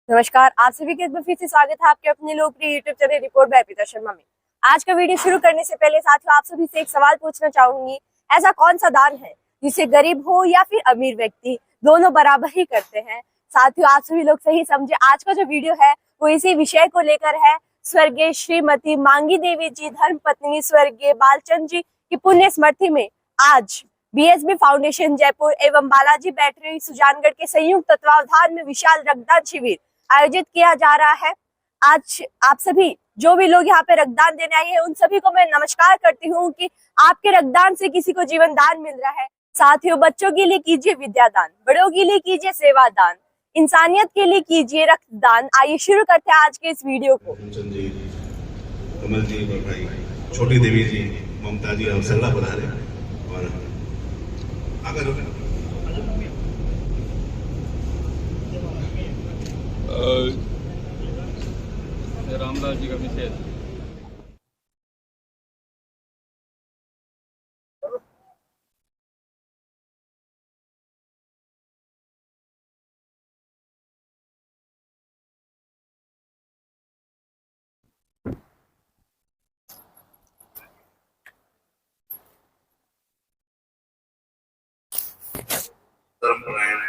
नमस्कार, आप सभी के फिर से स्वागत है आपके अपने लोकप्रिय YouTube channel report by Arpita Sharma में। आज का वीडियो शुरू करने से पहले साथियों आप सभी से एक सवाल पूछना चाहूंगी। ऐसा कौन सा दान है जिसे गरीब हो या फिर अमीर व्यक्ति दोनों बराबर ही करते हैं? साथियों आप सभी लोग सही समझे, आज का जो वीडियो है वो इसी विषय को लेकर है। स्वर्गीय श्रीमती मांगी देवी जी धर्म पत्नी स्वर्गीय बालचंद जी की पुण्य स्मृति में आज बीएसबी फाउंडेशन जयपुर एवं बालाजी बैटरी सुजानगढ़ के संयुक्त तत्वावधान में विशाल रक्तदान शिविर आयोजित किया जा रहा है। आज आप सभी जो भी लोग यहाँ पे रक्तदान देने आए हैं उन सभी को मैं नमस्कार करती हूँ कि आपके रक्तदान से किसी को जीवन दान मिल रहा है। साथियों, बच्चों के लिए कीजिए विद्यादान, बड़ों के लिए कीजिए सेवा दान, इंसानियत के लिए कीजिए रक्तदान। आइए शुरू करते हैं आज के इस वीडियो को। कमल जी, छोटी देवी जी, ममता जी अवसरला पधारे और अगर रामदास जी का विशेष धर्मपरायण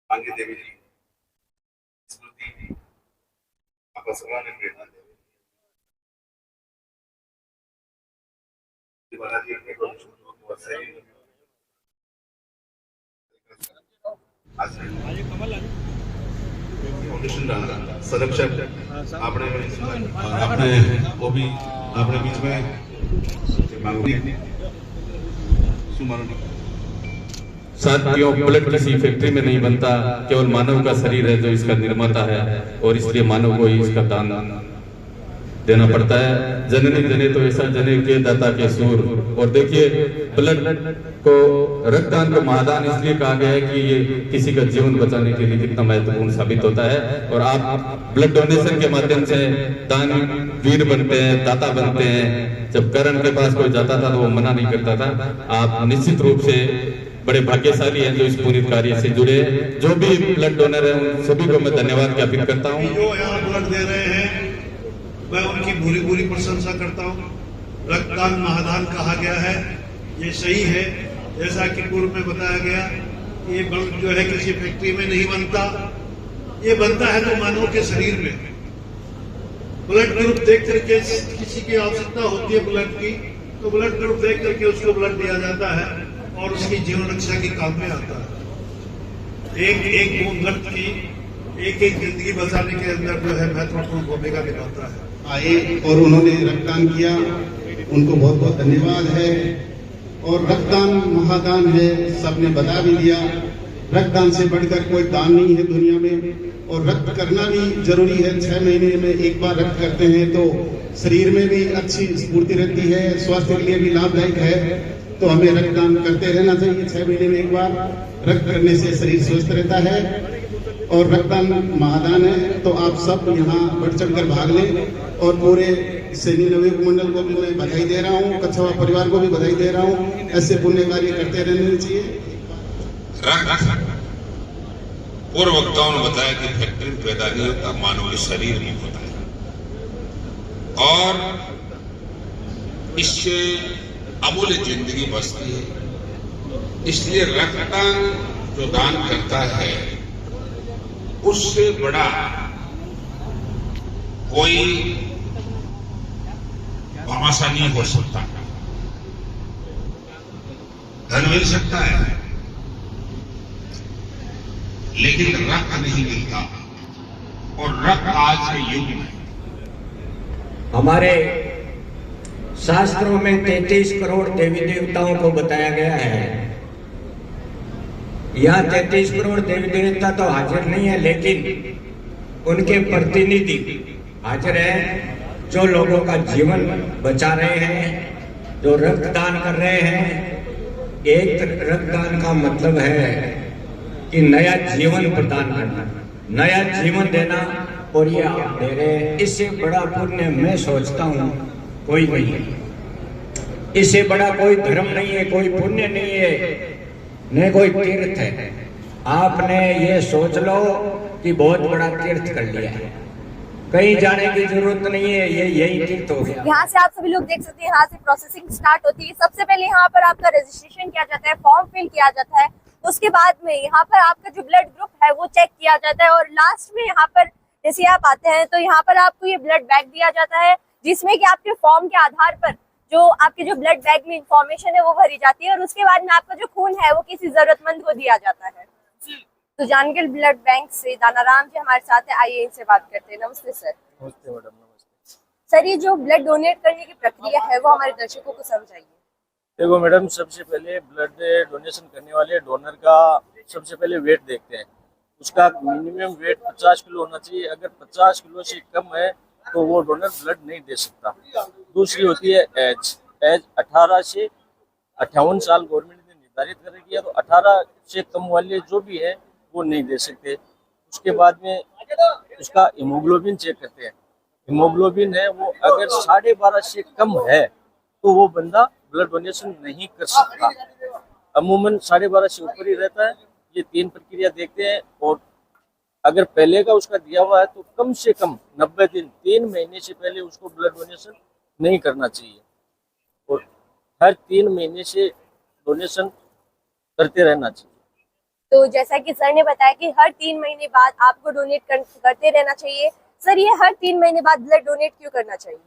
मांगी देवी जी स्मृति आपका समान प्रेरणा देवी बालाजी अपने फाउंडेशन रहा संरक्षक आपने वो भी आपने बीच में मांगी सुमन। साथियों, ब्लड किसी फैक्ट्री में नहीं बनता, केवल मानव का शरीर है जो इसका निर्माता है और इसलिए मानव को ही इसका दान देना पड़ता है। जननी जने तो ऐसा जने के दाता के सूर। और देखिए, ब्लड को रक्तदान को महादान इसलिए कहा गया है कि ये किसी का जीवन बचाने के लिए कितना महत्वपूर्ण साबित होता है। और आप ब्लड डोनेशन के माध्यम से दान वीर बनते हैं, दाता बनते हैं। जब करण के पास कोई जाता था तो वो मना नहीं करता था। आप निश्चित रूप से बड़े भाग्यशाली हैं जो इस पूरी कार्य से जुड़े। जो भी ब्लड डोनर है उन सभी को मैं धन्यवाद ज्ञापित करता हूँ। जो यहाँ ब्लड दे रहे हैं मैं उनकी पूरी पूरी प्रशंसा करता हूँ। रक्तदान महादान कहा गया है, ये सही है। जैसा कि पूर्व में बताया गया, ये ब्लड जो है किसी फैक्ट्री में नहीं बनता, ये बनता है तो मानव के शरीर में। ब्लड ग्रुप देख करके किसी की आवश्यकता होती है ब्लड की, तो ब्लड ग्रुप देख करके उसको ब्लड दिया जाता है और उसकी जीवन रक्षा के काम में आता है। एक एक बूंद ब्लड की एक एक जिंदगी बचाने के अंदर जो है महत्वपूर्ण भूमिका निभाता है। आए और उन्होंने रक्तदान किया, उनको बहुत बहुत धन्यवाद है। और रक्तदान महादान है, सबने बता भी दिया। रक्तदान से बढ़कर कोई दान नहीं है दुनिया में। और रक्त करना भी जरूरी है। 6 महीने में एक बार रक्त करते हैं तो शरीर में भी अच्छी स्फूर्ति रहती है, स्वास्थ्य के लिए भी लाभदायक है। तो हमें रक्तदान करते रहना चाहिए। 6 महीने में एक बार रक्त करने से शरीर स्वस्थ रहता है। और रक्तदान महादान है, तो आप सब यहाँ बढ़ चढ़कर भाग लें। और पूरे सैनी नवयुग मंडल को भी मैं बधाई दे रहा हूँ, कछवा परिवार को भी बधाई दे रहा हूँ। ऐसे पुण्य कार्य करते रहने चाहिए। पूर्व वक्ताओं ने बताया कि फैक्ट्री में पैदा नहीं होता, मानव के शरीर में होता है। और इससे अमूल्य जिंदगी बचती है। इसलिए रक्तदान जो दान करता है उससे बड़ा कोई भामाशा नहीं हो सकता। धन मिल सकता है लेकिन रक्त नहीं मिलता। और रक्त आज के युग में हमारे शास्त्रों में 33 करोड़ देवी देवताओं को बताया गया है। यहाँ 33 करोड़ देवी देवता तो हाजिर नहीं है, लेकिन उनके प्रतिनिधि हाजिर है जो लोगों का जीवन बचा रहे हैं, जो रक्तदान कर रहे हैं। एक रक्तदान का मतलब है कि नया जीवन प्रदान करना, नया जीवन देना। और ये आप दे रहे हैं, इससे बड़ा पुण्य मैं सोचता हूँ कोई नहीं है। इससे बड़ा कोई धर्म नहीं है, कोई पुण्य नहीं है, न कोई तीर्थ है। आपने ये सोच लो कि बहुत बड़ा तीर्थ कर लिया है, कहीं जाने की जरूरत नहीं है, ये यही तीर्थ हो गया। यहाँ से आप सभी लोग देख सकते हैं, यहाँ से प्रोसेसिंग स्टार्ट होती है। सबसे पहले यहाँ पर आपका रजिस्ट्रेशन किया जाता है, फॉर्म फिल किया जाता है, उसके बाद में यहाँ पर आपका जो ब्लड ग्रुप है वो चेक किया जाता है, और लास्ट में यहाँ पर जैसे आप आते हैं तो यहाँ पर आपको ये ब्लड बैग दिया जाता है, जिसमें कि आपके फॉर्म के आधार पर जो आपके जो ब्लड बैग में इंफॉर्मेशन है वो भरी जाती है, और उसके बाद में आपका जो खून है वो किसी जरूरतमंद को दिया जाता है। तो जानकर ब्लड बैंक से दानाराम जी हमारे साथ है, आइए इनसे बात करते हैं। नमस्ते सर। नमस्ते मैडम, नमस्ते। सर, ये जो ब्लड डोनेट करने की प्रक्रिया है वो हमारे दर्शकों को समझाइए। देखो मैडम, सबसे पहले ब्लड डोनेशन करने वाले डोनर का सबसे पहले वेट देखते हैं। उसका मिनिमम वेट 50 किलो होना चाहिए। अगर 50 किलो से कम है तो वो डोनर ब्लड नहीं दे सकता। दूसरी होती है एज 18 से 58 साल गवर्नमेंट ने निर्धारित कर रखी है, तो 18 से कम वाले जो भी है वो नहीं दे सकते। उसके बाद में उसका हीमोग्लोबिन चेक करते हैं। हीमोग्लोबिन है वो अगर 12.5 से कम है तो वो बंदा ब्लड डोनेशन नहीं कर सकता। अमूमन 12.5 से ऊपर ही रहता है। ये 3 प्रक्रिया देखते हैं, और अगर पहले का उसका दिया हुआ है तो कम से कम 90 दिन 3 महीने से पहले उसको ब्लड डोनेशन नहीं करना चाहिए, और हर 3 महीने से डोनेशन करते रहना चाहिए। तो जैसा कि सर ने बताया कि हर 3 महीने बाद आपको डोनेट करते रहना चाहिए। सर, ये हर 3 महीने बाद ब्लड डोनेट क्यों करना चाहिए?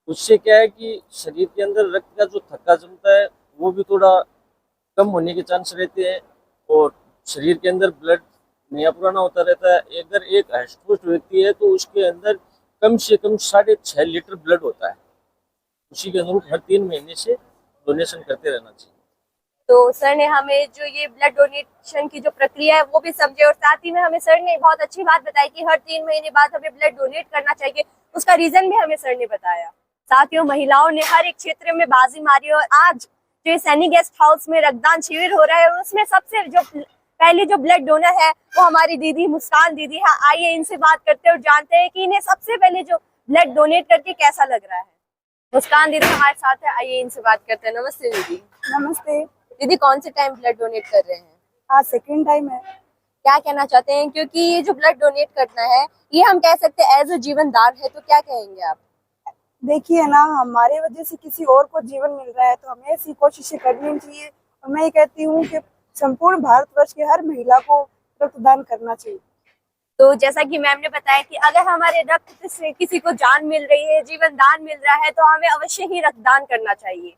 उससे क्या है कि शरीर के अंदर रक्त का जो थक्का जमता है वो भी थोड़ा कम होने के चांस रहते हैं, और शरीर के अंदर ब्लड नया पुराना होता रहता है। अगर एक हष्ट-पुष्ट व्यक्ति है तो उसके अंदर कम से कम 6.5 लीटर ब्लड होता है। उसी के अनुरूप हर 3 महीने से डोनेशन करते रहना चाहिए। तो सर ने हमें जो ये ब्लड डोनेशन की जो प्रक्रिया है वो भी समझे, और साथ ही में हमें सर ने बहुत अच्छी बात बताई कि हर 3 महीने बाद हमें ब्लड डोनेट करना चाहिए। उसका रीजन भी हमें सर ने बताया। साथियों, महिलाओं ने हर एक क्षेत्र में बाजी मारी, और आज जो सैनी गेस्ट हाउस में रक्तदान शिविर हो रहा है, और उसमें सबसे जो पहले जो ब्लड डोनर है वो हमारी दीदी मुस्कान दीदी है। आइए इनसे बात करते हैं और जानते हैं कि इन्हें सबसे पहले जो ब्लड डोनेट करके कैसा लग रहा है। मुस्कान दीदी हमारे साथ है, आइए इनसे बात करते हैं। नमस्ते दीदी। नमस्ते दीदी, कौन से टाइम ब्लड डोनेट कर रहे हैं? आज सेकंड टाइम है। क्या कहना चाहते हैं, क्योंकि ये जो ब्लड डोनेट करना है ये हम कह सकते हैं एज अ जीवन दान है, तो क्या कहेंगे आप? देखिए ना, हमारे वजह से किसी और को जीवन मिल रहा है तो हमें ऐसी कोशिशें करनी चाहिए, और मैं ये कहती हूँ कि संपूर्ण भारतवर्ष की हर महिला को रक्तदान करना चाहिए। तो जैसा कि मैम ने बताया कि अगर हमारे रक्त से किसी को जान मिल रही है, जीवन दान मिल रहा है, तो हमें अवश्य ही रक्तदान करना चाहिए।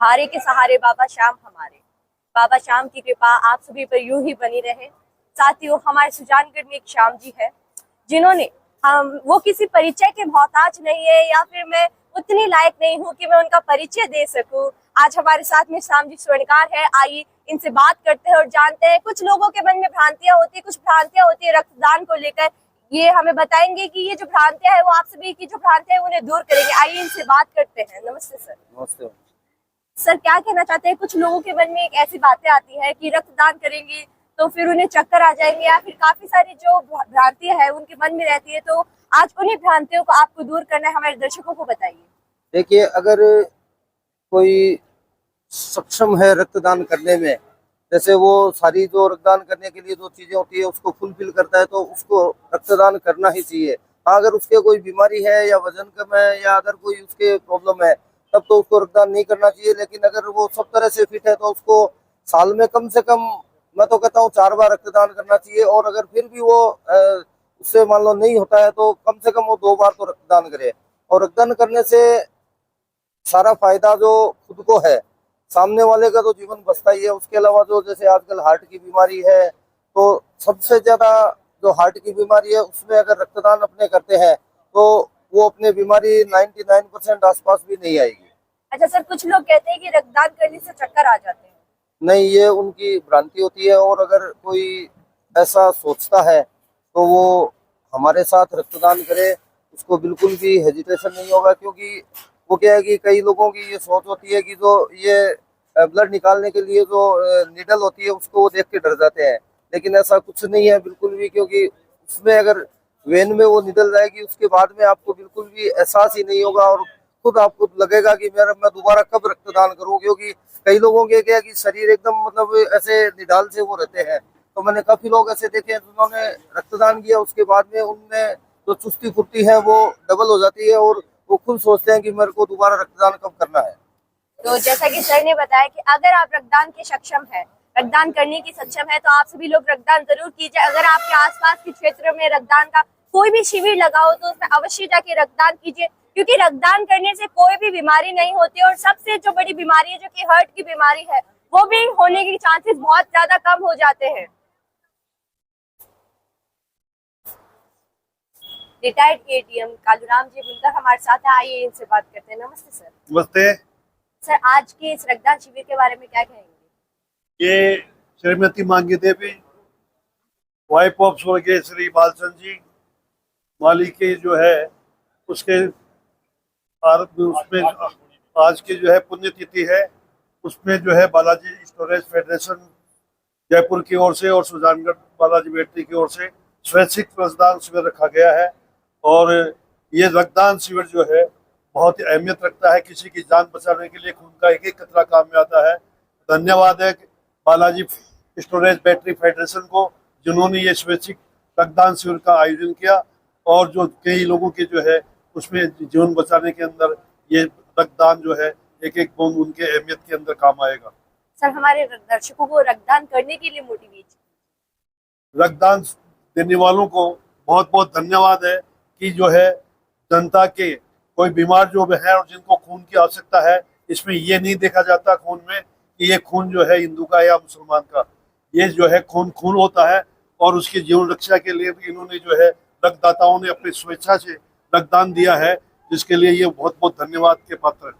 हारे के सहारे बाबा श्याम हमारे। बाबा श्याम की कृपा आप सभी पर यूं ही बनी रहे। साथियों, हमारे सुजानगढ़ में एक श्याम जी है जिन्होंने वो किसी परिचय के मोहताज नहीं है, या फिर मैं उतनी लायक नहीं हूँ कि मैं उनका परिचय दे सकूं। आज हमारे साथ में श्याम जी स्वर्णकार है। आइए इनसे बात करते हैं और जानते हैं। कुछ लोगों के मन में भ्रांतियां होती है, कुछ भ्रांतियां होती है रक्तदान को लेकर। ये हमें बताएंगे कि ये जो भ्रांतियां है वो आप सभी की जो भ्रांतियां है उन्हें दूर करेंगे। आइए इनसे बात करते हैं। नमस्ते सर। नमस्ते सर, क्या कहना चाहते हैं? कुछ लोगों के मन में एक ऐसी बातें आती है कि रक्तदान करेंगे तो फिर उन्हें चक्कर आ जाएंगे, या फिर काफी सारी जो भ्रांतियां है उनके मन में रहती है। तो आज उन्हीं भ्रांतियों को आपको दूर करना है, हमारे दर्शकों को बताइए। देखिए, अगर कोई सक्षम है रक्तदान करने में, जैसे वो सारी जो रक्तदान करने के लिए जो चीजें होती है उसको फुलफिल करता है, तो उसको रक्तदान करना ही चाहिए। हाँ, अगर उसके कोई बीमारी है या वजन कम है या अगर कोई उसके प्रॉब्लम है तब तो उसको रक्तदान नहीं करना चाहिए। लेकिन अगर वो सब तरह से फिट है तो उसको साल में कम से कम, मैं तो कहता हूँ, 4 बार रक्तदान करना चाहिए। और अगर फिर भी वो उससे मान लो नहीं होता है तो कम से कम वो 2 बार तो रक्तदान करे। और रक्तदान करने से सारा फायदा जो खुद को है, सामने वाले का तो जीवन बचता ही है। उसके अलावा जो जैसे आजकल हार्ट की बीमारी है, तो सबसे ज्यादा जो हार्ट की बीमारी है उसमें अगर रक्तदान अपने करते हैं तो वो अपने बीमारी 99% आसपास भी नहीं आएगी। अच्छा सर, कुछ लोग कहते हैं कि रक्तदान करने से चक्कर आ जाते हैं। नहीं, ये उनकी भ्रांति होती है। और अगर कोई ऐसा सोचता है तो वो हमारे साथ रक्तदान करे। उसको बिल्कुल भी हेजिटेशन नहीं होगा, क्योंकि वो क्या है कि कई लोगों की ये सोच होती है कि जो ये ब्लड निकालने के लिए जो निडल होती है उसको वो देख के डर जाते हैं, लेकिन ऐसा कुछ नहीं है बिल्कुल भी, क्योंकि उसमें अगर वेन में वो निडल जाएगी उसके बाद में आपको बिल्कुल भी एहसास ही नहीं होगा और खुद आपको लगेगा कि मैं दोबारा कब रक्तदान करूं, क्योंकि कई लोगों के क्या है कि शरीर एकदम मतलब ऐसे निडाल से वो रहते हैं। तो मैंने काफी लोग ऐसे देखे हैं जिन्होंने रक्तदान किया, उसके बाद में उनमें जो चुस्ती फुर्ती है वो डबल हो जाती है और वो खुद सोचते हैं कि मेरे को दोबारा रक्तदान कब करना है। तो जैसा कि सर ने बताया कि अगर आप रक्तदान के सक्षम है, रक्तदान करने की सक्षम है, तो आप सभी लोग रक्तदान जरूर कीजिए। अगर आपके आसपास के क्षेत्र में रक्तदान का कोई भी शिविर लगा हो तो उसमें अवश्य जाके रक्तदान कीजिए, क्योंकि रक्तदान करने से कोई भी बीमारी नहीं होती और सबसे जो बड़ी बीमारी है जो कि हार्ट की बीमारी है वो भी होने के चांसेस बहुत ज्यादा कम हो जाते हैं। रिटायर्ड एटीएम कालूराम जी बुनकर हमारे साथ है, आइए इनसे बात करते हैं। नमस्ते सर। नमस्ते। सर, आज के इस रक्तदान शिविर के बारे में क्या कहेंगे? ये श्रीमती मांगी देवी, वाइफ ऑफ स्वर्गीय श्री बालचंद जी माली के जो है उसके उसमें आज की जो है पुण्यतिथि है, उसमें जो है बालाजी स्टोरेज फेडरेशन जयपुर की ओर से और सुजानगढ़ बालाजी बैटरी की ओर से स्वैच्छिक रक्तदान शिविर रखा गया है। और ये रक्तदान शिविर जो है बहुत ही अहमियत रखता है, किसी की जान बचाने के लिए खून का एक एक कतरा काम में आता है। धन्यवाद है बालाजी स्टोरेज बैटरी फेडरेशन को, जिन्होंने ये स्वैच्छिक रक्तदान शिविर का आयोजन किया और जो कई लोगों के जो है उसमें जीवन बचाने के अंदर ये रक्तदान जो है एक एक बूंद उनके अहमियत के अंदर काम आएगा। सर, हमारे दर्शकों को रक्तदान करने के लिए मोटिवेट, रक्तदान देने वालों को बहुत बहुत धन्यवाद है कि जो है जनता के कोई बीमार जो है और जिनको खून की आवश्यकता है, इसमें ये नहीं देखा जाता खून में कि ये खून जो है हिंदू का या मुसलमान का, ये जो है खून होता है और उसकी जीवन रक्षा के लिए इन्होंने जो है रक्तदाताओं ने अपनी स्वेच्छा से रक्तदान दिया है, जिसके लिए ये बहुत बहुत धन्यवाद के पात्र है।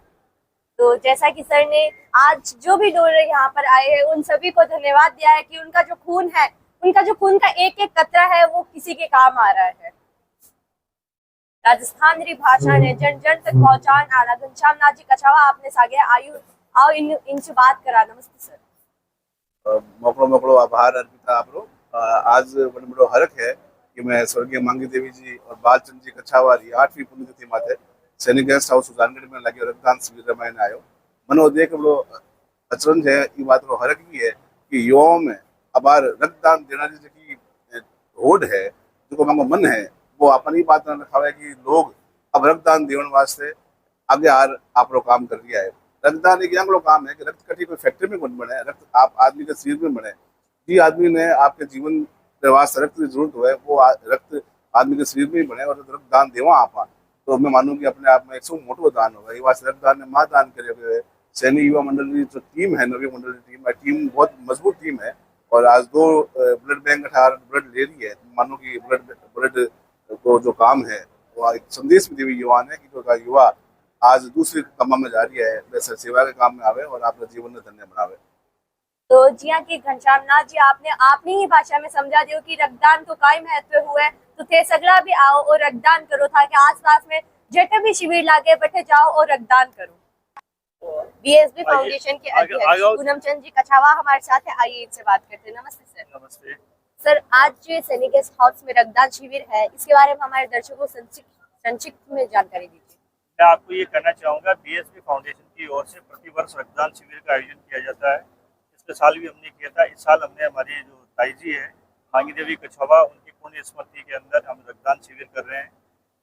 तो जैसा कि सर ने आज जो भी डोनर यहाँ पर आए हैं उन सभी को धन्यवाद दिया है कि उनका जो खून है, उनका जो खून का एक एक कतरा है वो किसी के काम आ रहा है। राजस्थानी भाषा ने जन जन तक पहुंचान आला घनश्याम नाथ जी कछावा आपने सागे आयु आओ इनसे बात करा। नमस्ते सर। मोकड़ो आभार अर्पिता आपरो। आज बड़ो हरक है कि मैं स्वर्गीय मांगी देवी जी और बालचंद जी कछावा री 8वीं पुण्यतिथि माथे सैनिक गेस्ट हाउस सुजानगढ़ में लगे रक्तदान शिविर में आयो। मनो देख बड़ो अचरज है, ये बात रो हरक भी है कि युवाओं में अबार रक्तदान देना जी होड़ है, जो मांगो मन है, वो अपनी बात न रखा है कि लोग अब रक्तदान देने वास्ते आगे आर आप लोग काम कर दिया है। रक्तदान एक यांगलो काम है कि रक्त कटी कोई फैक्ट्री में कौन बने, रक्त आप आदमी के शरीर में बने। जी आदमी ने आपके जीवन वास्ते रक्त की जरूरत हो है, वो रक्त आदमी के शरीर में ही बने और रक्तदान देवा आप तो मैं मानूँ कि अपने आप में एक मोटो दान होगा। ये वास्ते रक्तदान ने माँ दान करे। सैनिक युवा मंडल की जो टीम है, नवी मंडल की टीम बहुत मजबूत टीम है और आज 2 ब्लड बैंक 18 ब्लड ले रही है। मानो कि ब्लड को जो काम है वो एक संदेश भी देवी युवा ने कि युवा आज दूसरे काम में जा रही है, वैसे सेवा के काम में आवे और अपने जीवन में धन्य बनावे। तो जी हाँ कि घनश्याम नाथ जी आपने अपनी ही भाषा में समझा दियो कि रक्तदान तो काय महत्व हुआ है, तो थे सगड़ा भी आओ और रक्तदान करो ताकि आसपास में जटे भी शिविर लागे बैठे जाओ और रक्तदान करो। बीएसबी फाउंडेशन के अध्यक्ष पूनम चंद जी कछावा हमारे साथ है, आइए इनसे बात करते हैं। नमस्ते सर। नमस्ते सर, आज जो सैनिक गेस्ट हाउस में रक्तदान शिविर है, इसके बारे में हमारे दर्शकों को संक्षिप्त में जानकारी दीजिए। मैं आपको ये कहना चाहूँगा, बीएसपी फाउंडेशन की ओर से प्रतिवर्ष रक्तदान शिविर का आयोजन किया जाता है। पिछले साल भी हमने किया था। इस साल हमने हमारी जो ताई जी है मांगी देवी कछावा, उनकी पुण्य स्मृति के अंदर हम रक्तदान शिविर कर रहे हैं।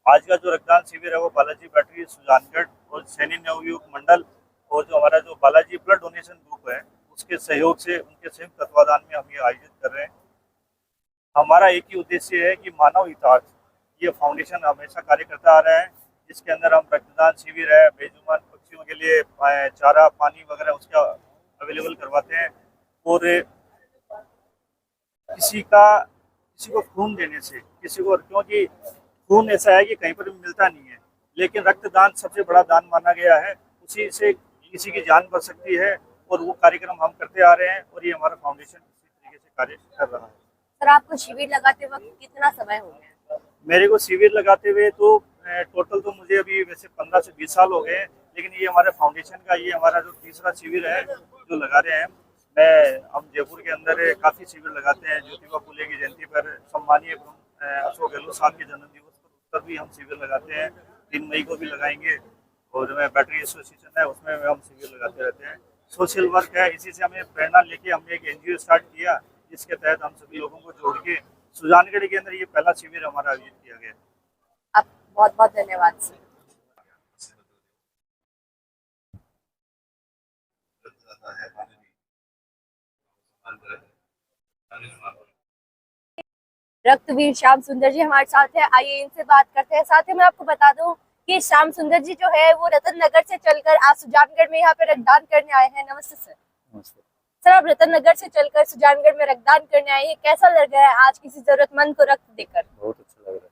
आज का जो रक्तदान शिविर है वो बालाजी बैटरी सुजानगढ़ और सैनिक नवयुवक मंडल और जो हमारा जो बालाजी ब्लड डोनेशन ग्रुप है उसके सहयोग से, उनके संयुक्त तत्वाधान में हम ये आयोजित कर रहे हैं। हमारा एक ही उद्देश्य है कि मानव हितार्थ ये फाउंडेशन हमेशा कार्य करता आ रहा है, जिसके अंदर हम रक्तदान शिविर है, बेजुबान पक्षियों के लिए चारा पानी वगैरह उसका अवेलेबल करवाते हैं। और किसी को खून देने से किसी को, क्योंकि खून ऐसा है कि कहीं पर भी मिलता नहीं है, लेकिन रक्तदान सबसे बड़ा दान माना गया है, उसी से किसी की जान बच सकती है और वो कार्यक्रम हम करते आ रहे हैं और ये हमारा फाउंडेशन इसी तरीके से कार्य कर रहा है। सर, आपको शिविर लगाते वक्त कितना समय हो गया? मेरे को शिविर लगाते हुए तो टोटल तो मुझे अभी वैसे 15 से 20 साल हो गए हैं, लेकिन ये हमारे फाउंडेशन का ये हमारा जो तीसरा शिविर है जो लगा रहे हैं। हम जयपुर के अंदर काफ़ी शिविर लगाते हैं। ज्योतिबा फुले की जयंती पर सम्मानीय अशोक गहलोत साहब के जन्म दिवस पर भी हम शिविर लगाते हैं। 3 मई को भी लगाएंगे। और बैटरी एसोसिएशन है उसमें हम शिविर लगाते रहते हैं। सोशल वर्क है, इसी से हमें प्रेरणा लेके हमने एक NGO स्टार्ट किया, जिसके तहत हम सभी लोगों को जोड़ के सुजानगढ़ के अंदर ये पहला शिविर हमारा आयोजित किया गया। आप बहुत बहुत धन्यवाद सर। रक्तवीर श्याम सुंदर जी हमारे साथ है, आइए इनसे बात करते हैं। साथ ही मैं आपको बता दूं कि श्याम सुंदर जी जो है वो रतन नगर से चलकर आज सुजानगढ़ में यहाँ पे रक्तदान करने आए हैं। नमस्ते सर। नमस्ते सर, आप रतन नगर से चलकर सुजानगढ़ में रक्तदान करने आए हैं, कैसा लग रहा है आज किसी जरूरतमंद को रक्त देकर? बहुत अच्छा लग रहा है।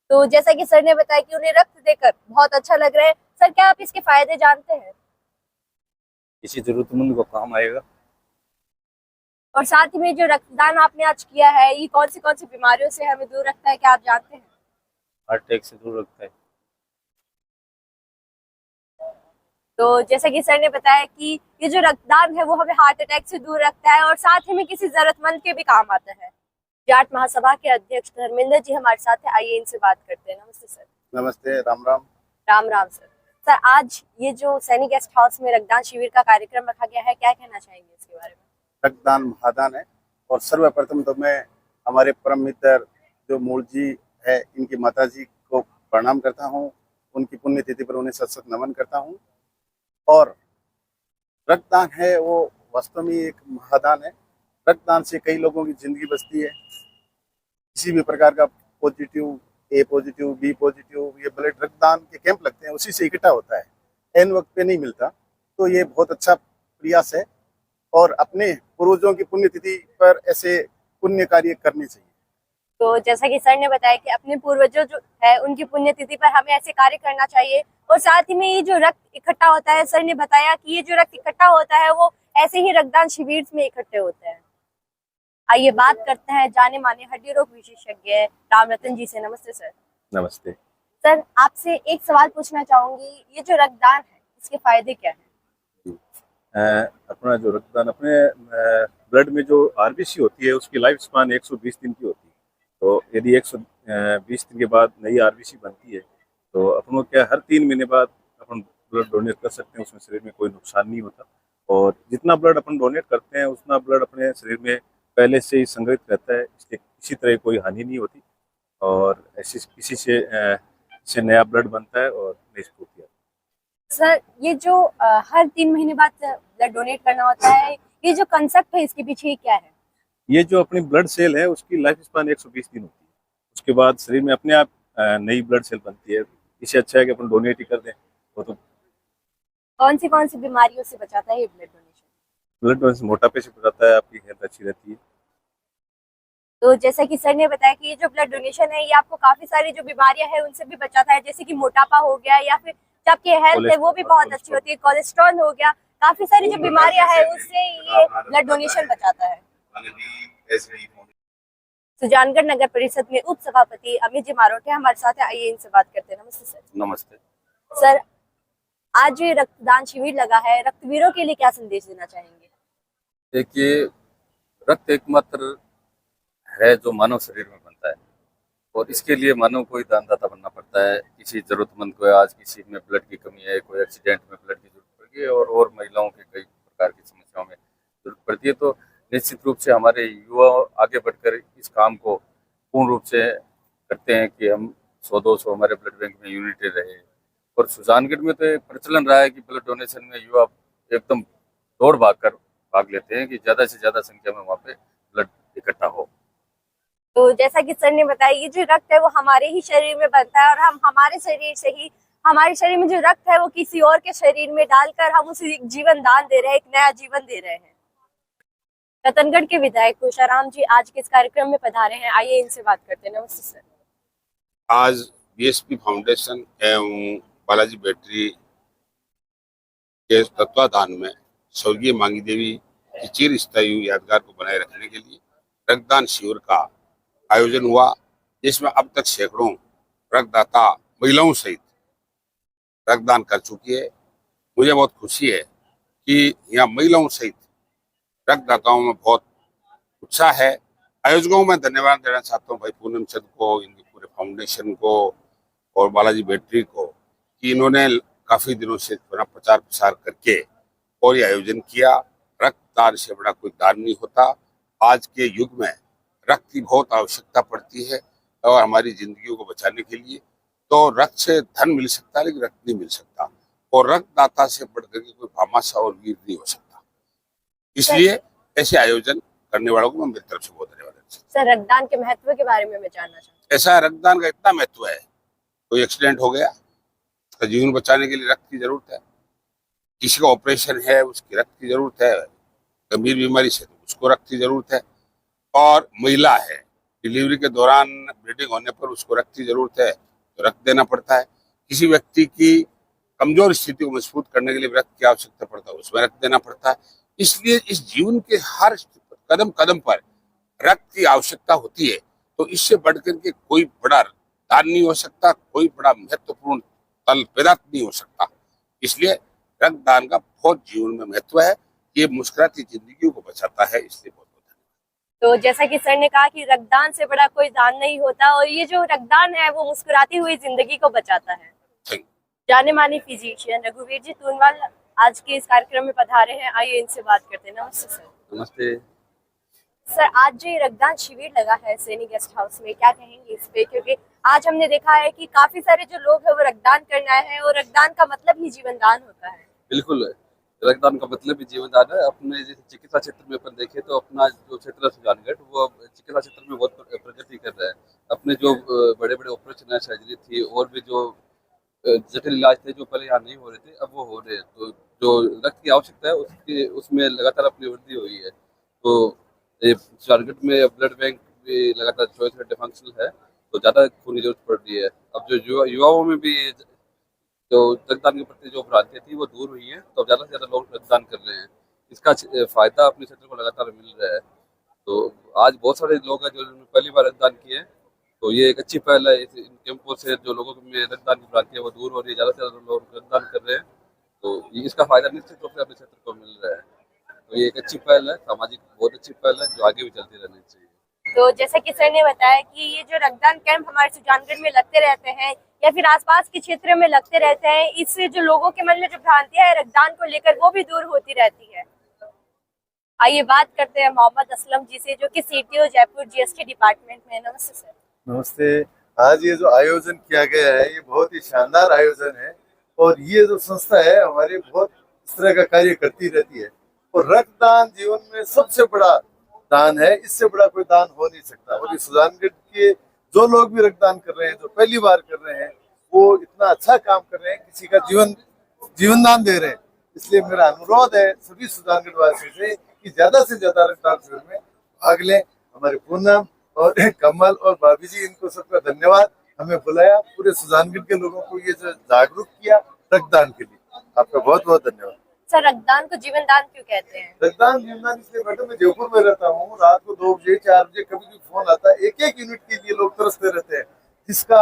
तो जैसा कि सर ने बताया कि उन्हें रक्त देकर बहुत अच्छा लग रहा है। सर, क्या आप इसके फायदे जानते हैं? किसी जरूरतमंद को काम आएगा। और साथ ही में जो रक्तदान आपने आज किया है ये कौन सी बीमारियों से हमें दूर रखता है, क्या आप जानते हैं? हार्ट अटैक से दूर रखता है। तो जैसा कि सर ने बताया कि ये जो रक्तदान है वो हमें हार्ट अटैक से दूर रखता है और साथ ही में किसी जरूरतमंद के भी काम आता है। जाट महासभा के अध्यक्ष धर्मेंद्र जी हमारे साथ है, आइए इनसे बात करते हैं। नमस्ते सर। नमस्ते, राम राम। राम राम सर। सर, आज ये जो सैनिक गेस्ट हाउस में रक्तदान शिविर का कार्यक्रम रखा गया है, क्या कहना चाहेंगे इसके बारे में? रक्तदान महादान है और सर्वप्रथम तो मैं हमारे परम मित्र जो मूल जी है इनकी माता जी को प्रणाम करता हूँ। उनकी पुण्यतिथि पर उन्हें सत सत नमन करता हूँ। और रक्तदान है वो वास्तव में एक महादान है। रक्तदान से कई लोगों की जिंदगी बचती है। किसी भी प्रकार का पॉजिटिव, ए पॉजिटिव, बी पॉजिटिव, ये ब्लड रक्तदान के कैंप लगते हैं, उसी से इकट्ठा होता है, एन वक्त पे नहीं मिलता। तो ये बहुत अच्छा प्रयास है और अपने पूर्वजों की पुण्यतिथि पर ऐसे पुण्य कार्य करने चाहिए। तो जैसा कि सर ने बताया कि अपने पूर्वजों जो है उनकी पुण्यतिथि पर हमें ऐसे कार्य करना चाहिए। और साथ ही में ये जो रक्त इकट्ठा होता है, सर ने बताया कि ये जो रक्त इकट्ठा होता है वो ऐसे ही रक्तदान शिविर में इकट्ठे होते हैं। आइए बात करते हैं जाने माने हड्डी रोग विशेषज्ञ राम रतन जी से। नमस्ते सर। नमस्ते सर, आपसे एक सवाल पूछना चाहूंगी, ये जो रक्तदान है इसके फायदे क्या है? अपना जो रक्तदान, अपने ब्लड में जो आरबीसी होती है उसकी लाइफ स्पान 120 दिन की होती है। तो यदि 120 दिन के बाद नई आरबीसी बनती है तो अपन को क्या हर 3 महीने बाद अपन ब्लड डोनेट कर सकते हैं। उसमें शरीर में कोई नुकसान नहीं होता और जितना ब्लड अपन डोनेट करते हैं उतना ब्लड अपने शरीर में पहले से ही संग्रहित रहता है, इसलिए किसी तरह कोई हानि नहीं होती और ऐसी किसी से नया ब्लड बनता है और नई स्फूर्ति आती है। सर, ये जो हर 3 महीने बाद ब्लड डोनेट करना होता है, ये जो कंसेप्ट है इसके पीछे क्या है? ये जो अपनी ब्लड सेल है उसकी लाइफ स्पान 120 दिन होती है। उसके बाद शरीर में अपने आप नई ब्लड सेल बनती है। इससे अच्छा है कि अपन डोनेट ही कर दें। वो तो कौन सी बीमारियों से बचाता है ये ब्लड डोनेशन? ब्लड डोनेशन मोटापे से बचाता है, आपकी हेल्थ अच्छी रहती है। तो जैसा कि सर ने बताया कि ये जो ब्लड डोनेशन है ये आपको काफी सारी जो बीमारियां हैं उनसे भी बचाता है, जैसे कि मोटापा हो गया या फिर जो आपकी हेल्थ है वो भी बहुत अच्छी होती है, कोलेस्ट्रॉल हो गया, काफी सारी जो बीमारियां हैं उससे ये ब्लड डोनेशन बचाता है। सुजानगढ़ नगर परिषद में उप सभापति अमित जी मारोटे हमारे साथ है, आइए इनसे बात करते हैं। नमस्ते सर। नमस्ते सर, आज ये रक्तदान शिविर लगा है, रक्तवीरों के लिए क्या संदेश देना चाहेंगे? देखिए, रक्त एकमात्र है जो मानव शरीर में बनता है और इसके लिए मानव को ही दानदाता बनना पड़ता है। किसी जरूरतमंद को आज किसी में ब्लड की कमी है, कोई एक्सीडेंट में ब्लड की जरूरत पड़ गई और महिलाओं के कई प्रकार की समस्याओं में जरूरत पड़ती है। तो निश्चित रूप से हमारे युवा आगे बढ़कर इस काम को पूर्ण रूप से करते हैं कि हम 100-200 हमारे ब्लड बैंक में यूनिटें रहे। और सुजानगढ़ में तो एक प्रचलन रहा है कि ब्लड डोनेशन में युवा एकदम दौड़ भाग लेते हैं कि ज़्यादा से ज़्यादा संख्या में वहाँ पे ब्लड इकट्ठा हो। तो जैसा कि सर ने बताया ये जो रक्त है वो हमारे ही शरीर में बनता है और हम हमारे शरीर से ही, हमारे शरीर में जो रक्त है वो किसी और के शरीर में डालकर हम उसे जीवन दान दे रहे हैं, एक नया जीवन दे रहे हैं। रतनगढ़ के विधायक कुशाराम जी आज के इस कार्यक्रम में पधारे हैं, आइए इनसे बात करते हैं। नमस्ते सर। आज बीएसपी फाउंडेशन एवं बालाजी बैटरी के तत्वाधान में स्वर्गीय मांगी देवी की चिरस्थायी यादगार को बनाए रखने के लिए रक्तदान शिविर का आयोजन हुआ, जिसमें अब तक सैकड़ों रक्तदाता महिलाओं सहित रक्तदान कर चुकी है। मुझे बहुत खुशी है कि यहाँ महिलाओं सहित रक्तदाताओं में बहुत उत्साह है। आयोजकों में धन्यवाद देना चाहता हूँ भाई पूनम चंद को, इनके पूरे फाउंडेशन को और बालाजी बैटरी को, कि इन्होंने काफी दिनों से अपना प्रचार प्रसार करके और ये आयोजन किया। रक्तदान से बड़ा कोई दान नहीं होता। आज के युग में रक्त की बहुत आवश्यकता पड़ती है और हमारी जिंदगियों को बचाने के लिए तो रक्त से धन मिल सकता है, लेकिन रक्त नहीं मिल सकता। और रक्तदाता से बढ़कर के कोई भामाशाह और वीर नहीं हो सकता। इसलिए ऐसे आयोजन करने वालों को मैं मेरी तरफ से बहुत धन्यवाद देना चाहता हूं। सर, रक्तदान के महत्व के बारे में मैं जानना चाहता हूँ। ऐसा रक्तदान का इतना महत्व है, कोई एक्सीडेंट हो गया, उसका जीवन बचाने के लिए रक्त की जरूरत है। किसी का ऑपरेशन है, उसकी रक्त की जरूरत है। गंभीर बीमारी से तो उसको रक्त की जरूरत है। और महिला है, डिलीवरी के दौरान ब्लीडिंग होने पर उसको रक्त की जरूरत है, तो रक्त देना पड़ता है। किसी व्यक्ति की कमजोर स्थिति को मजबूत करने के लिए रक्त की आवश्यकता पड़ता है, उसमें रक्त देना पड़ता है। इसलिए इस जीवन के हर कदम कदम पर रक्त की आवश्यकता होती है। तो इससे बढ़कर के कोई बड़ा दान नहीं हो सकता, कोई बड़ा महत्वपूर्ण तल पदार्थ नहीं हो सकता। इसलिए रक्तदान का बहुत जीवन में महत्व है। ये मुस्कुराती जिंदगियों को बचाता है। इसलिए बहुत बहुत धन्यवाद। तो जैसा कि सर ने कहा कि रक्तदान से बड़ा कोई दान नहीं होता और ये जो रक्तदान है वो मुस्कुराती हुई जिंदगी को बचाता है। जाने माने फिजिशियन रघुवीर जी तूनवाल आज के इस कार्यक्रम में पधारे हैं। आइए इनसे बात करते हैं। नमस्ते सर। नमस्ते सर, आज जो ये रक्तदान शिविर लगा है सैनी गेस्ट हाउस में, क्या कहेंगे इस पे? क्योंकि आज हमने देखा है कि काफी सारे जो लोग हैं वो रक्तदान करने आए हैं और रक्तदान का मतलब ही जीवन दान होता है। बिल्कुल, रक्तदान का मतलब भी जीवन दान है। अपने जैसे चिकित्सा क्षेत्र में अपन देखें तो अपना जो क्षेत्र है सुजानगढ़, वो चिकित्सा क्षेत्र में बहुत प्रगति कर रहा है। अपने जो बड़े बड़े ऑपरेशन है, सर्जरी थी और भी जो जटिल इलाज थे जो पहले यहाँ नहीं हो रहे थे, अब वो हो रहे हैं। तो जो रक्त की आवश्यकता है उसमें लगातार अपनी वृद्धि हुई है। तो सुजानगढ़ में ब्लड बैंक भी लगातार 24 घंटे फंक्शनल है, तो ज़्यादा खून की जरूरत पड़ रही है। अब जो युवाओं में भी जो रक्तदान के प्रति जो भ्रांतियाँ थी वो दूर हुई हैं, तो ज़्यादा से ज़्यादा लोग रक्तदान कर रहे हैं। इसका फायदा अपने क्षेत्र को लगातार मिल रहा है। तो आज बहुत सारे लोग हैं जो पहली बार रक्तदान किए, तो ये एक अच्छी पहल है। इन कैंपों से जो लोगों में रक्तदान की भ्रांतियाँ वो दूर हो रही है, ज़्यादा से ज़्यादा लोग रक्तदान कर रहे हैं। तो इसका फायदा निश्चित रूप से अपने क्षेत्र को मिल रहा है। तो ये एक अच्छी पहल है, सामाजिक बहुत अच्छी पहल है, जो आगे भी चलती रहनी चाहिए। तो जैसा कि सर ने बताया कि ये जो रक्तदान कैंप हमारे सुजानगढ़ में लगते रहते हैं या फिर आसपास के क्षेत्र में लगते रहते हैं, इससे जो लोगों के मन में जो भ्रांतियां है रक्तदान को लेकर वो भी दूर होती रहती है। आइए बात करते हैं मोहम्मद असलम जी से, जो कि सीटीओ जयपुर जीएसटी डिपार्टमेंट में। नमस्ते सर। नमस्ते। आज ये जो आयोजन किया गया है ये बहुत ही शानदार आयोजन है और ये जो संस्था है हमारी बहुत इस तरह का कार्य करती रहती है। और रक्तदान जीवन में सबसे बड़ा दान है, इससे बड़ा कोई दान हो नहीं सकता। और ये सुजानगढ़ के जो लोग भी रक्तदान कर रहे हैं, जो पहली बार कर रहे हैं, वो इतना अच्छा काम कर रहे हैं, किसी का जीवन दान दे रहे हैं। इसलिए मेरा अनुरोध है सभी सुजानगढ़ वासियों से कि ज्यादा से ज्यादा रक्तदान शिविर में भाग लें। हमारे पूनम और कमल और भाभी जी, इनको सबका धन्यवाद। हमें बुलाया, पूरे सुजानगढ़ के लोगों को ये जो जागरूक किया रक्तदान के लिए, आपका बहुत बहुत धन्यवाद। सर, रक्तदान को जीवन दान क्यों कहते हैं? रक्तदान जीवन दान इसलिए बैठो, मैं जयपुर में रहता हूँ, रात को 2 बजे 4 बजे कभी भी फोन आता है, एक यूनिट के लिए लोग तरसते रहते हैं, जिसका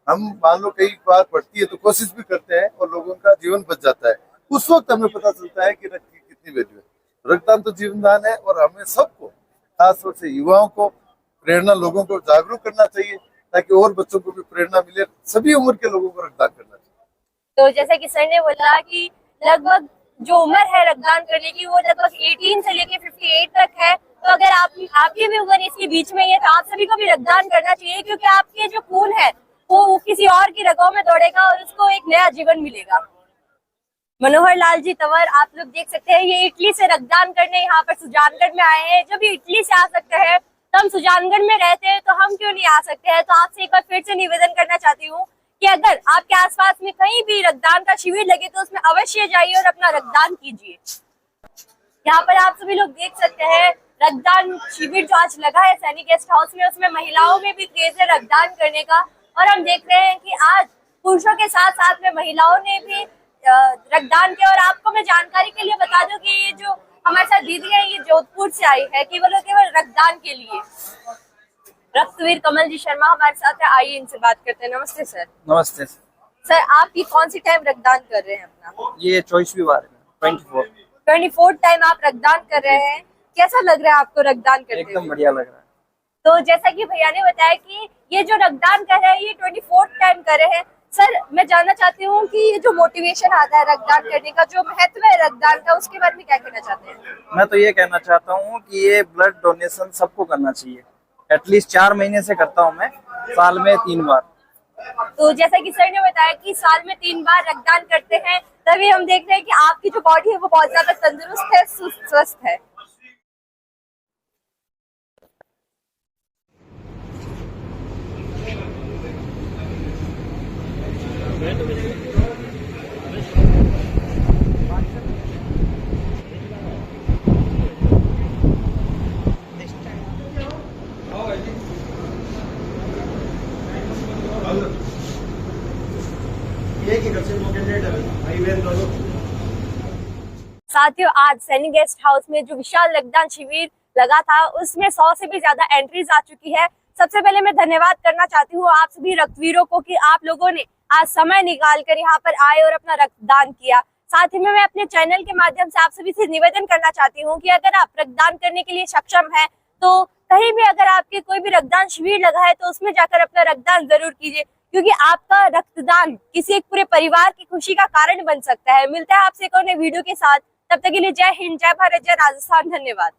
हम मान लो कई बार पड़ती है तो कोशिश भी करते हैं और लोगों का जीवन बच जाता है। उस वक्त हमें पता चलता है कि रक्त की कितनी वैल्यू है। रक्तदान तो जीवन दान है और हमें सबको, खासतौर से युवाओं को, प्रेरणा लोगों को जागरूक करना चाहिए ताकि और बच्चों को भी प्रेरणा मिले। सभी उम्र के लोगों को रक्तदान करना चाहिए। तो जैसा कि सर ने बोला कि लगभग जो उम्र है रक्तदान करने की वो लगभग 18 से लेके 58 तक है। तो अगर आपकी भी उम्र इसके बीच में है तो आप सभी को भी रक्तदान करना चाहिए, क्योंकि आपके जो खून है वो किसी और की रगों में दौड़ेगा और उसको एक नया जीवन मिलेगा। मनोहर लाल जी तंवर, आप लोग देख सकते हैं, ये इटली से रक्तदान करने यहाँ पर सुजानगढ़ में आए हैं। जब ये इटली से आ सकते हैं तो हम सुजानगढ़ में रहते हैं, तो हम क्यों नहीं आ सकते हैं? तो आपसे एक बार फिर से निवेदन करना चाहती हूँ कि अगर आपके आसपास में कहीं भी रक्तदान का शिविर लगे तो उसमें अवश्य जाइए और अपना रक्तदान कीजिए। यहाँ पर आप सभी लोग देख सकते हैं रक्तदान शिविर जो आज लगा है सैनी गेस्ट हाउस में, उसमें महिलाओं में भी क्रेज है रक्तदान करने का। और हम देख रहे हैं कि आज पुरुषों के साथ साथ में महिलाओं ने भी रक्तदान किया। और आपको मैं जानकारी के लिए बता दूं कि ये जो हमारे साथ दीदी है, ये जोधपुर से आई है केवल और केवल रक्तदान के लिए। रक्तवीर कमल जी शर्मा हमारे साथ है, आइए इनसे बात करते हैं। नमस्ते सर। नमस्ते सर आप ये कौन सी टाइम रक्तदान कर रहे हैं अपना? ये 24वीं बार है, 24 टाइम आप रक्तदान कर रहे हैं, कैसा लग रहा है आपको रक्तदान करते हुए? एकदम बढ़िया लग रहा है। तो जैसा कि भैया ने बताया कि ये जो रक्तदान कर रहे हैं ये 24 टाइम कर रहे हैं। सर मैं जानना चाहती हूँ कि ये जो मोटिवेशन आता है रक्तदान करने का, जो महत्व है रक्तदान का, उसके बारे में क्या कहना चाहते हैं? मैं तो ये कहना चाहता हूँ कि ये ब्लड डोनेशन सबको करना चाहिए। एटलीस्ट 4 महीने से करता हूँ मैं, साल में 3 बार। तो जैसा कि सर ने बताया कि साल में 3 बार रक्तदान करते हैं, तभी हम देख रहे हैं कि आपकी जो बॉडी है वो बहुत ज्यादा तंदुरुस्त है, स्वस्थ है। साथियों आज सैनिक गेस्ट हाउस में जो विशाल रक्तदान शिविर लगा था उसमें 100 से भी ज्यादा एंट्रीज आ चुकी है। सबसे पहले मैं धन्यवाद करना चाहती हूँ आप सभी रक्तवीरों को कि आप लोगों ने आज समय निकाल कर यहाँ पर आए और अपना रक्तदान किया। साथ ही में मैं अपने चैनल के माध्यम से आप सभी से निवेदन करना चाहती हूँ कि अगर आप रक्तदान करने के लिए सक्षम है तो कहीं भी अगर आपके कोई भी रक्तदान शिविर लगा है तो उसमें जाकर अपना रक्तदान जरूर कीजिए, क्योंकि आपका रक्तदान किसी एक पूरे परिवार की खुशी का कारण बन सकता है। मिलता है आपसे एक और नए वीडियो के साथ, तब तक के लिए जय हिंद, जय भारत, जय राजस्थान, धन्यवाद।